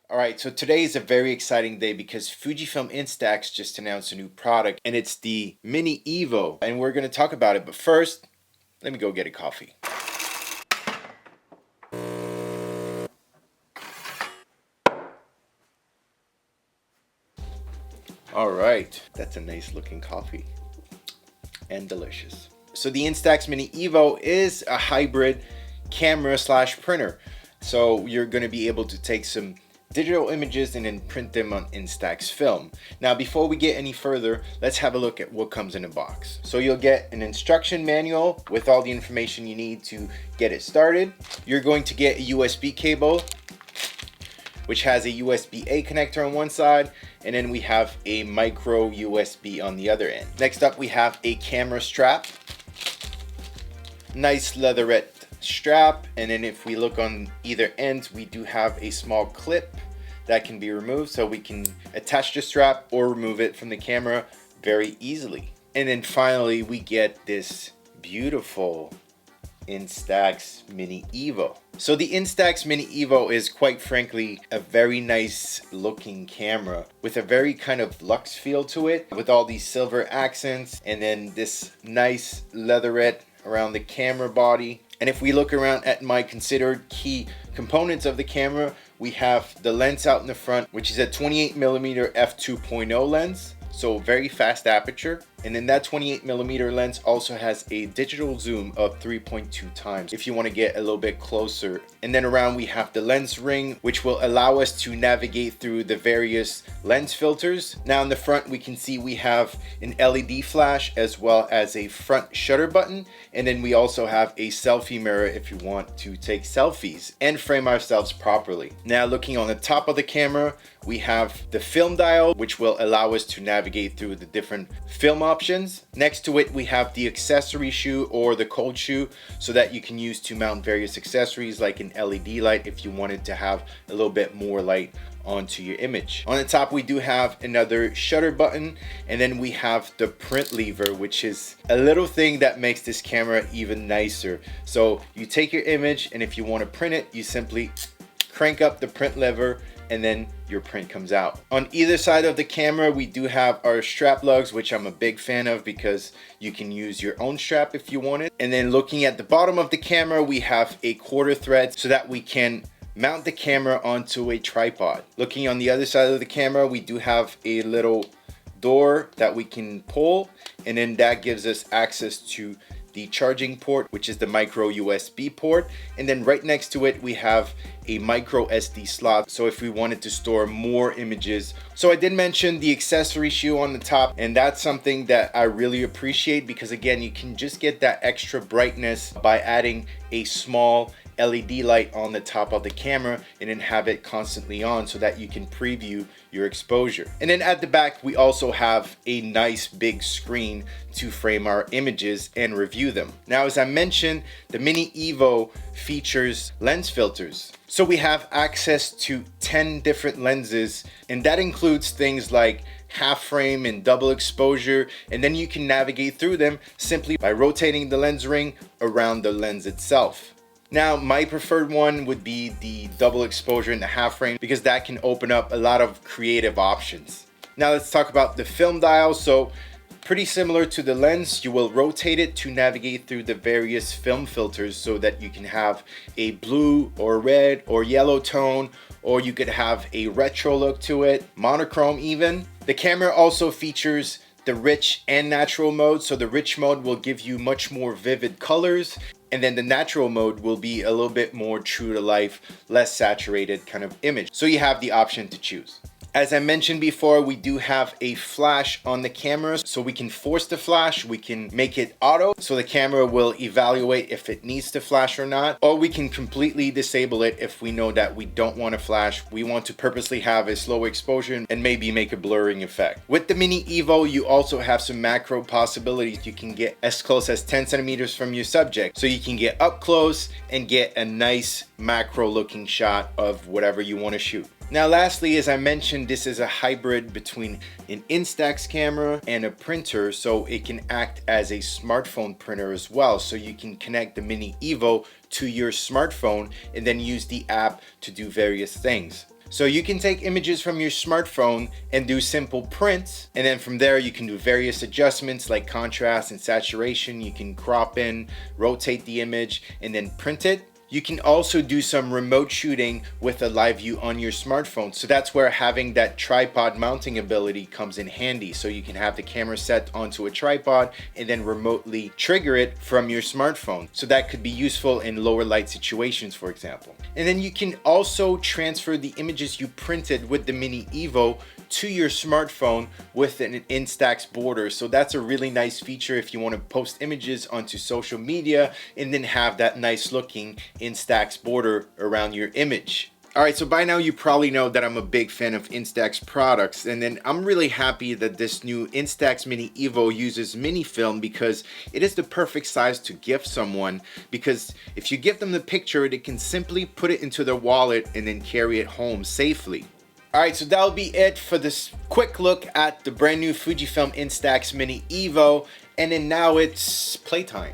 Alright, so today is a very exciting day because Fujifilm Instax just announced a new product and it's the Mini Evo, and we're going to talk about it. But first, let me go get a coffee. Alright, that's a nice looking coffee and delicious. So the Instax Mini Evo is a hybrid camera slash printer. So you're going to be able to take some digital images and then print them on Instax film. Now before we get any further, let's have a look at what comes in a box. So you'll get an instruction manual with all the information you need to get it started. You're going to get a USB cable, which has a USB-A connector on one side, and then we have a micro USB on the other end. Next up we have a camera strap, nice leatherette strap, and then if we look on either end, we do have a small clip that can be removed, so we can attach the strap or remove it from the camera very easily. And then finally we get this beautiful Instax Mini Evo. So the Instax Mini Evo is quite frankly a very nice looking camera with a very kind of luxe feel to it, with all these silver accents and then this nice leatherette around the camera body. And if we look around at my considered key components of the camera, we have the lens out in the front, which is a 28mm f2.0 lens, so very fast aperture. And then that 28mm lens also has a digital zoom of 3.2 times if you want to get a little bit closer. And then around we have the lens ring, which will allow us to navigate through the various lens filters. Now in the front we can see we have an LED flash as well as a front shutter button, and then we also have a selfie mirror if you want to take selfies and frame ourselves properly. Now looking on the top of the camera, we have the film dial, which will allow us to navigate through the different film options. Next to it we have the accessory shoe or the cold shoe, so that you can use to mount various accessories like an LED light if you wanted to have a little bit more light onto your image. On the top we do have another shutter button, and then we have the print lever, which is a little thing that makes this camera even nicer. So you take your image, and if you want to print it, you simply crank up the print lever and then your print comes out. On either side of the camera we do have our strap lugs, which I'm a big fan of because you can use your own strap if you want it. And then looking at the bottom of the camera, we have a quarter thread so that we can mount the camera onto a tripod. Looking on the other side of the camera, we do have a little door that we can pull, and then that gives us access to the charging port, which is the micro USB port. And then right next to it we have a micro SD slot, so if we wanted to store more images. So I did mention the accessory shoe on the top, and that's something that I really appreciate because again, you can just get that extra brightness by adding a small LED light on the top of the camera and then have it constantly on so that you can preview your exposure. And then at the back we also have a nice big screen to frame our images and review them. Now as I mentioned, the Mini Evo features lens filters. So we have access to 10 different lenses, and that includes things like half frame and double exposure, and then you can navigate through them simply by rotating the lens ring around the lens itself. Now my preferred one would be the double exposure and the half frame because that can open up a lot of creative options. Now let's talk about the film dial. So pretty similar to the lens, you will rotate it to navigate through the various film filters so that you can have a blue or red or yellow tone, or you could have a retro look to it, monochrome even. The camera also features the rich and natural mode. So the rich mode will give you much more vivid colors, and then the natural mode will be a little bit more true to life, less saturated kind of image. So you have the option to choose. As I mentioned before, we do have a flash on the camera, so we can force the flash, we can make it auto, so the camera will evaluate if it needs to flash or not, or we can completely disable it if we know that we don't want to flash, we want to purposely have a slow exposure and maybe make a blurring effect. With the Mini Evo, you also have some macro possibilities. You can get as close as 10 centimeters from your subject, so you can get up close and get a nice macro looking shot of whatever you want to shoot. Now lastly, as I mentioned, this is a hybrid between an Instax camera and a printer, so it can act as a smartphone printer as well. So you can connect the Mini Evo to your smartphone and then use the app to do various things. So you can take images from your smartphone and do simple prints, and then from there you can do various adjustments like contrast and saturation. You can crop in, rotate the image, and then print it. You can also do some remote shooting with a live view on your smartphone. So that's where having that tripod mounting ability comes in handy. So you can have the camera set onto a tripod and then remotely trigger it from your smartphone. So that could be useful in lower light situations, for example. And then you can also transfer the images you printed with the Mini Evo to your smartphone with an Instax border. So that's a really nice feature if you want to post images onto social media and then have that nice looking Instax border around your image. Alright, so by now you probably know that I'm a big fan of Instax products, and then I'm really happy that this new Instax Mini Evo uses mini film because it is the perfect size to gift someone, because if you give them the picture, they can simply put it into their wallet and then carry it home safely. Alright, so that'll be it for this quick look at the brand new Fujifilm Instax Mini Evo, and then now it's playtime.